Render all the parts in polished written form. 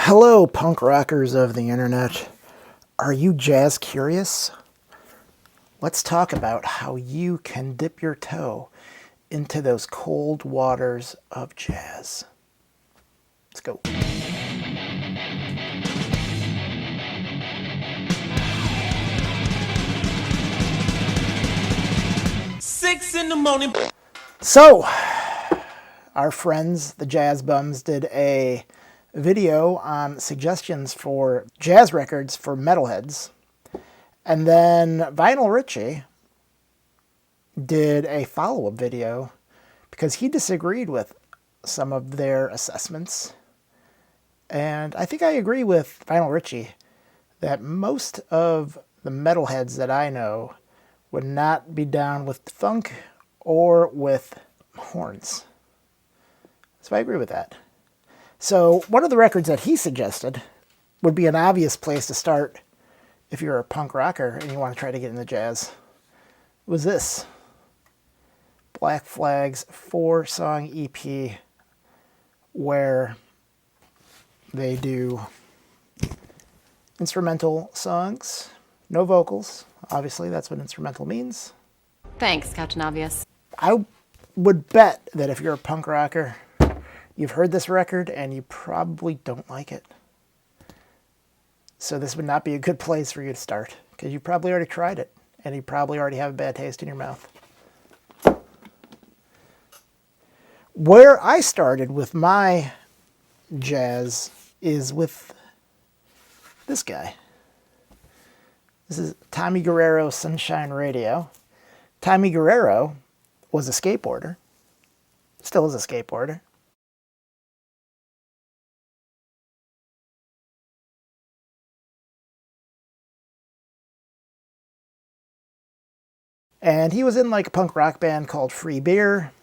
Hello, punk rockers of the internet. Are you jazz curious? Let's talk about how you can dip your toe into those cold waters of jazz. Let's go. Six in the morning. So, our friends, the Jazz Bums, did a video on suggestions for jazz records for metalheads. And then Vinyl Richie did a follow-up video because he disagreed with some of their assessments. And I think I agree with Vinyl Richie that most of the metalheads that I know would not be down with funk or with horns. So I agree with that. So one of the records that he suggested would be an obvious place to start if you're a punk rocker and you want to try to get into jazz, was this. Black Flag's 4-song EP where they do instrumental songs, no vocals. Obviously, that's what instrumental means. Thanks, Captain Obvious. I would bet that if you're a punk rocker, you've heard this record and you probably don't like it. So this would not be a good place for you to start because you probably already tried it and you probably already have a bad taste in your mouth. Where I started with my jazz is with this guy. This is Tommy Guerrero, Sunshine Radio. Tommy Guerrero was a skateboarder, still is a skateboarder. And he was in like a punk rock band called Free Beer.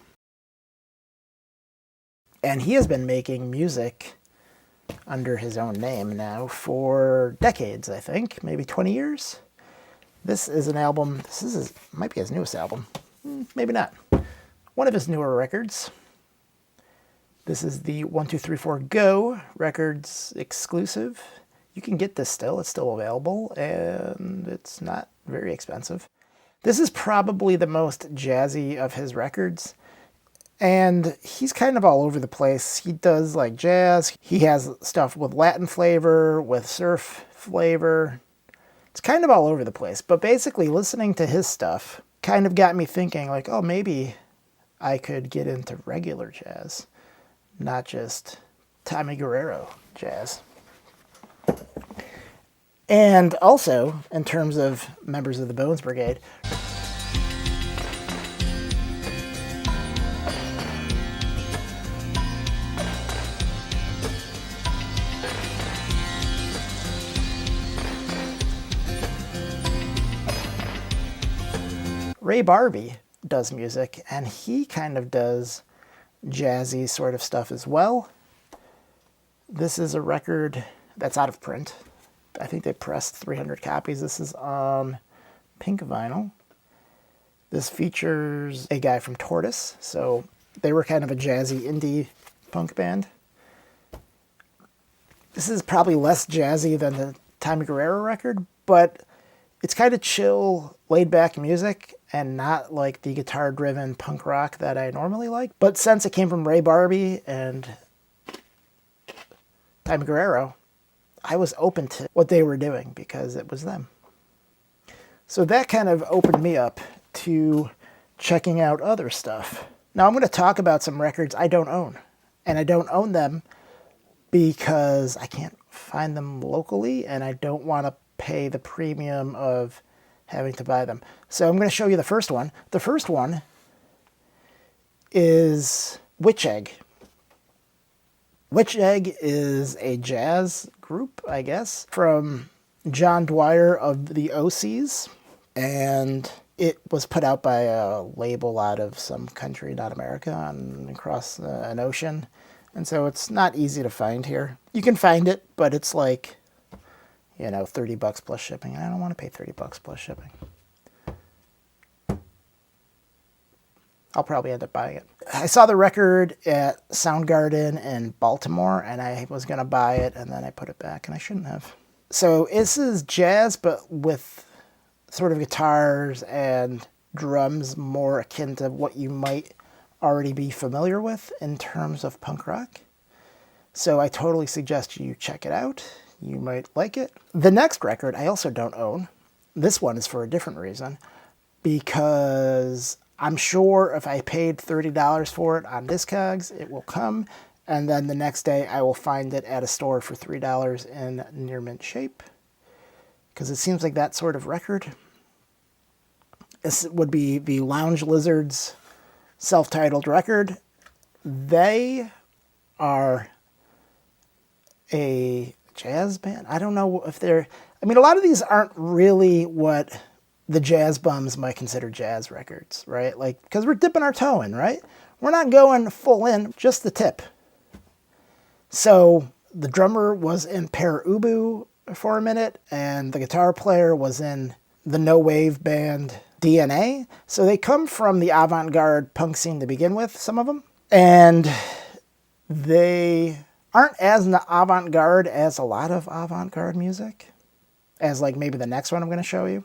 And he has been making music under his own name now for decades, I think, maybe 20 years. This is an album, might be his newest album, maybe not. One of his newer records. This is the 1234 Go Records exclusive. You can get this still, it's still available, and it's not very expensive. This is probably the most jazzy of his records. And he's kind of all over the place. He does like jazz. He has stuff with Latin flavor, with surf flavor. It's kind of all over the place. But basically listening to his stuff kind of got me thinking like, oh, maybe I could get into regular jazz, not just Tommy Guerrero jazz. And also, in terms of members of the Bones Brigade, Barbie does music, and he kind of does jazzy sort of stuff as well. This is a record that's out of print. I think they pressed 300 copies. This is on pink vinyl. This features a guy from Tortoise, so they were kind of a jazzy indie punk band. This is probably less jazzy than the Tommy Guerrero record, but it's kind of chill, laid-back music and not like the guitar-driven punk rock that I normally like. But since it came from Barbee and Tommy Guerrero, I was open to what they were doing because it was them. So that kind of opened me up to checking out other stuff. Now I'm going to talk about some records I don't own. And I don't own them because I can't find them locally and I don't want to pay the premium of having to buy them. So I'm going to show you the first one. The first one is Witch Egg. Witch Egg is a jazz group, I guess, from John Dwyer of the OCs. And it was put out by a label out of some country, not America, across an ocean. And so it's not easy to find here. You can find it, but it's like, you know, $30 plus shipping. And I don't want to pay $30 plus shipping. I'll probably end up buying it. I saw the record at Soundgarden in Baltimore, and I was going to buy it, and then I put it back, and I shouldn't have. So this is jazz, but with sort of guitars and drums more akin to what you might already be familiar with in terms of punk rock. So I totally suggest you check it out. You might like it. The next record I also don't own. This one is for a different reason, because I'm sure if I paid $30 for it on Discogs, it will come, and then the next day I will find it at a store for $3 in near mint shape, because it seems like that sort of record. This would be the Lounge Lizards' self-titled record. They are a jazz band. I don't know if they're... I mean, a lot of these aren't really what the jazz bums might consider jazz records, right? Like, because we're dipping our toe in, right? We're not going full in, just the tip. So the drummer was in Pere Ubu for a minute, and the guitar player was in the no-wave band DNA. So they come from the avant-garde punk scene to begin with, some of them. And they aren't as avant-garde as a lot of avant-garde music, as like maybe the next one I'm going to show you.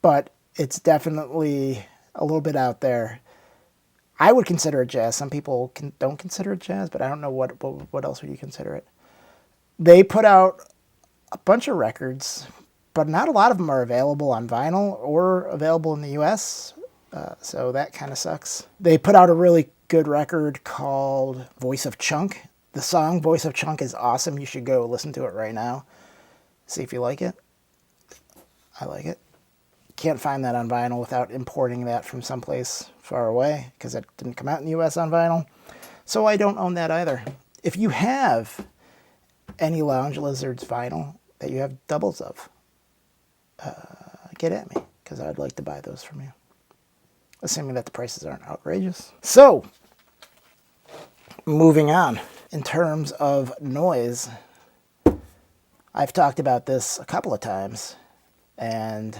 But it's definitely a little bit out there. I would consider it jazz. Some people don't consider it jazz, but I don't know what else would you consider it. They put out a bunch of records, but not a lot of them are available on vinyl or available in the US, so that kind of sucks. They put out a really good record called Voice of Chunk. The song Voice of Chunk is awesome. You should go listen to it right now. See if you like it. I like it. Can't find that on vinyl without importing that from someplace far away, because it didn't come out in the US on vinyl. So I don't own that either. If you have any Lounge Lizards vinyl that you have doubles of, get at me, because I'd like to buy those from you, assuming that the prices aren't outrageous. So, moving on. In terms of noise, I've talked about this a couple of times, and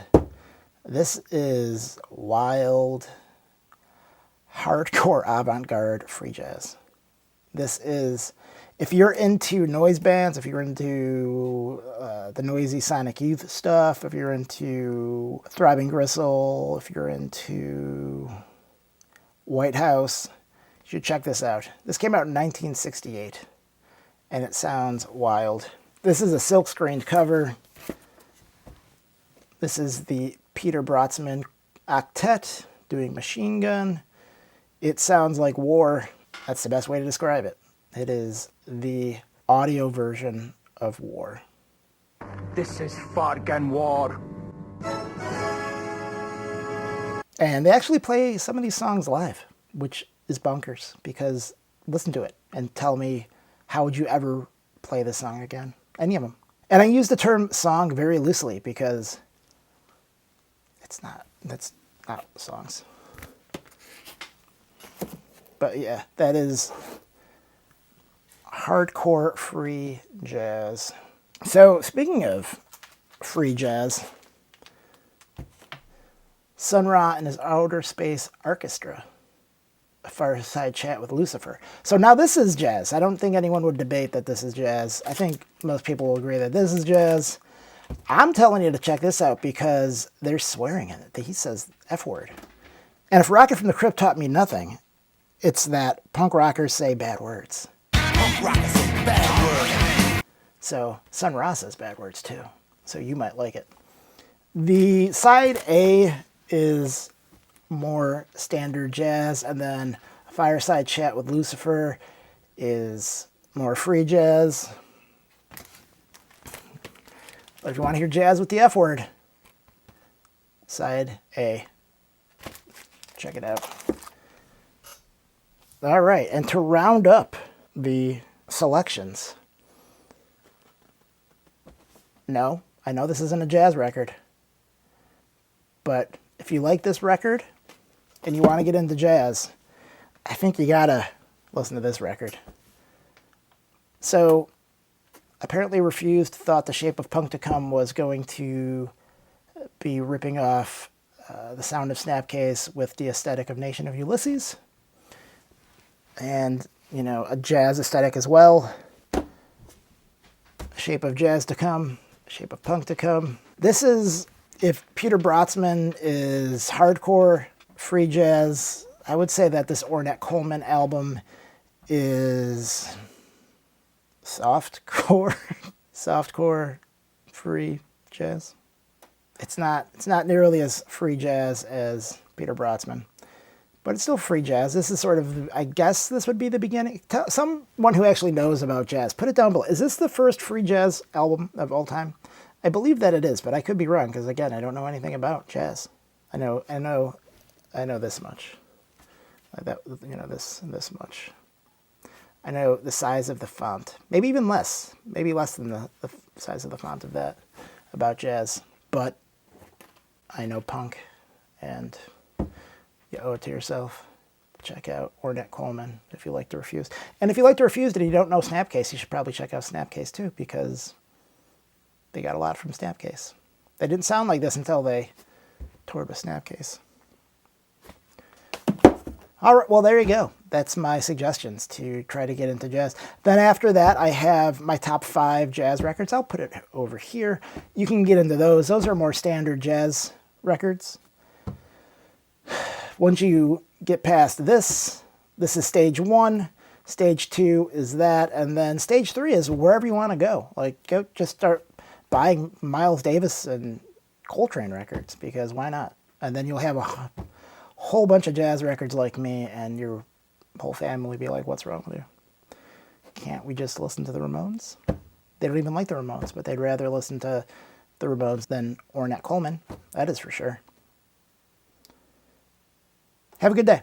this is wild, hardcore avant-garde free jazz. This is, if you're into noise bands, if you're into the noisy Sonic Youth stuff, if you're into Throbbing Gristle, if you're into White House, you should check this out. This came out in 1968, and it sounds wild. This is a silk-screened cover. This is the Peter Brotzmann octet doing Machine Gun. It sounds like war. That's the best way to describe it. It is the audio version of war. This is fucking war. And they actually play some of these songs live, which is bonkers, because listen to it and tell me, how would you ever play this song again? Any of them. And I use the term song very loosely, because that's not songs. But yeah, that is hardcore free jazz. So speaking of free jazz, Sun Ra and his Outer Space Orchestra, a fireside chat with Lucifer. So now this is jazz. I don't think anyone would debate that this is jazz. I think most people will agree that this is jazz. I'm telling you to check this out because there's swearing in it. He says F word. And if Rocket from the Crypt taught me nothing, it's that punk rockers say bad words. Punk rockers say bad words. So Sun Ra says bad words too. So you might like it. The side A is more standard jazz, and then Fireside Chat with Lucifer is more free jazz. But if you want to hear jazz with the F word, side A. Check it out. All right, and to round up the selections, no, I know this isn't a jazz record, but if you like this record and you want to get into jazz, I think you gotta listen to this record. So, apparently Refused thought The Shape of Punk to Come was going to be ripping off the sound of Snapcase with the aesthetic of Nation of Ulysses. And, you know, a jazz aesthetic as well. Shape of jazz to come, shape of punk to come. This is, if Peter Brotzmann is hardcore, free jazz, I would say that this Ornette Coleman album is softcore, softcore, free jazz. It's not nearly as free jazz as Peter Brotzmann, but it's still free jazz. This is sort of, I guess this would be the beginning. Someone who actually knows about jazz, put it down below. Is this the first free jazz album of all time? I believe that it is, but I could be wrong because, again, I don't know anything about jazz. I know this much. That, you know, this much. I know the size of the font. Maybe even less. Maybe less than the size of the font of that about jazz. But I know punk, and you owe it to yourself. Check out Ornette Coleman if you like to refuse. And if you like to refuse and you don't know Snapcase, you should probably check out Snapcase too, because they got a lot from Snapcase. They didn't sound like this until they toured with Snapcase. All right, well, there you go. That's my suggestions to try to get into jazz. Then after that, I have my top 5 jazz records. I'll put it over here. You can get into those. Those are more standard jazz records. Once you get past this, this is stage 1. Stage 2 is that. And then stage 3 is wherever you want to go. Like, go just start buying Miles Davis and Coltrane records, because why not? And then you'll have a whole bunch of jazz records like me, and your whole family be like, what's wrong with you? Can't we just listen to the Ramones? They don't even like the Ramones, but they'd rather listen to the Ramones than Ornette Coleman. That is for sure. Have a good day.